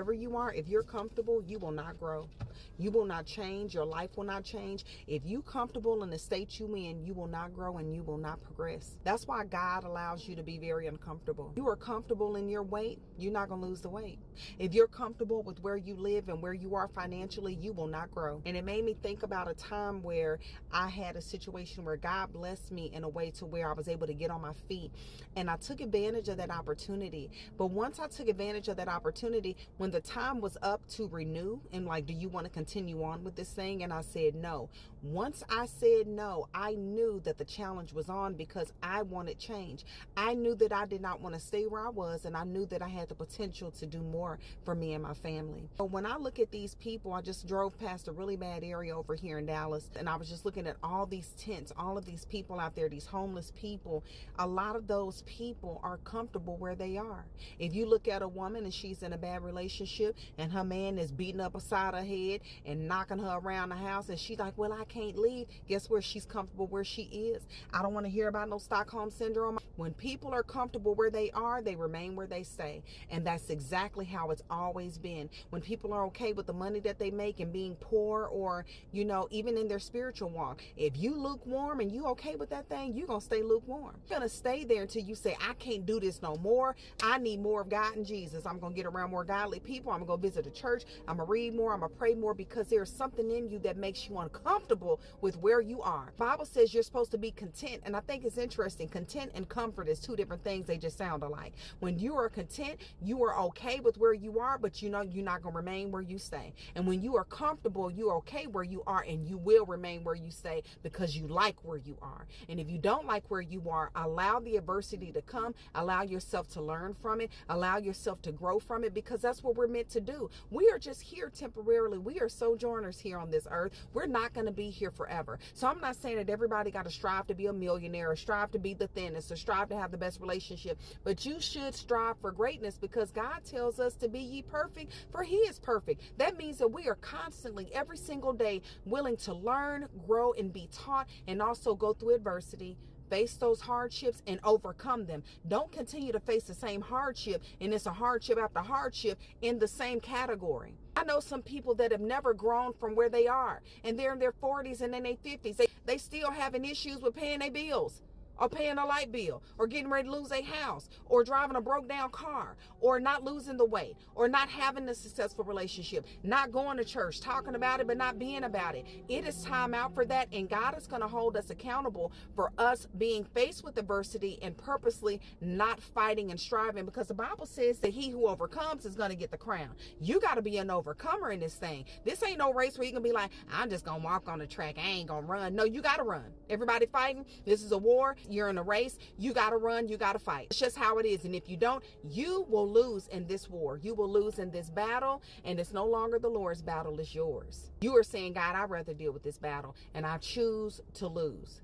Wherever you are, if you're comfortable, you will not grow. You will not change. Your life will not change. If you comfortable in the state you in, you will not grow and you will not progress. That's why God allows you to be very uncomfortable. You are comfortable in your weight, you're not going to lose the weight. If you're comfortable with where you live and where you are financially, you will not grow. And it made me think about a time where I had a situation where God blessed me in a way to where I was able to get on my feet. And I took advantage of that opportunity. But once I took advantage of that opportunity, when the time was up to renew and like, do you want to continue on with this thing? And I said no. Once I said no, I knew that the challenge was on because I wanted change. I knew that I did not want to stay where I was, and I knew that I had the potential to do more for me and my family. But when I look at these people, I just drove past a really bad area over here in Dallas, and I was just looking at all these tents, all of these people out there, these homeless people. A lot of those people are comfortable where they are. If you look at a woman and she's in a bad relationship and her man is beating up beside her head and knocking her around the house, and she's like, well, I can't leave. Guess where? She's comfortable where she is. I don't want to hear about no Stockholm syndrome. When people are comfortable where they are, they remain where they stay. And that's exactly how it's always been. When people are okay with the money that they make and being poor, or, you know, even in their spiritual walk, if you lukewarm and you okay with that thing, you're going to stay lukewarm. You're going to stay there until you say, I can't do this no more. I need more of God and Jesus. I'm going to get around more godly people. I'm going to go visit a church. I'm going to read more. I'm going to pray more, because there's something in you that makes you uncomfortable with where you are. The Bible says you're supposed to be content. And I think it's interesting. Content and comfort is two different things. They just sound alike. When you are content, you are okay with where you are, but you know you're not going to remain where you stay. And when you are comfortable, you're okay where you are, and you will remain where you stay because you like where you are. And if you don't like where you are, allow the adversity to come. Allow yourself to learn from it. Allow yourself to grow from it, because that's what we're meant to do. We are just here temporarily. We are sojourners here on this earth. We're not going to be here forever. So I'm not saying that everybody got to strive to be a millionaire, or strive to be the thinnest, or strive to have the best relationship, but you should strive for greatness, because God tells us to be ye perfect, for he is perfect. That means that we are constantly, every single day, willing to learn, grow, and be taught, and also go through adversity, face those hardships and overcome them. Don't continue to face the same hardship, and it's a hardship after hardship in the same category. I know some people that have never grown from where they are, and they're in their 40s and in their 50s. They still having issues with paying their bills, or paying a light bill, or getting ready to lose a house, or driving a broke down car, or not losing the weight, or not having a successful relationship, not going to church, talking about it, but not being about it. It is time out for that. And God is going to hold us accountable for us being faced with adversity and purposely not fighting and striving, because the Bible says that he who overcomes is going to get the crown. You got to be an overcomer in this thing. This ain't no race where you can be like, I'm just going to walk on the track. I ain't going to run. No, you got to run. Everybody fighting. This is a war. You're in a race. You got to run. You got to fight. It's just how it is. And if you don't, you will lose in this war. You will lose in this battle. And it's no longer the Lord's battle, it's yours. You are saying, God, I'd rather deal with this battle, and I choose to lose.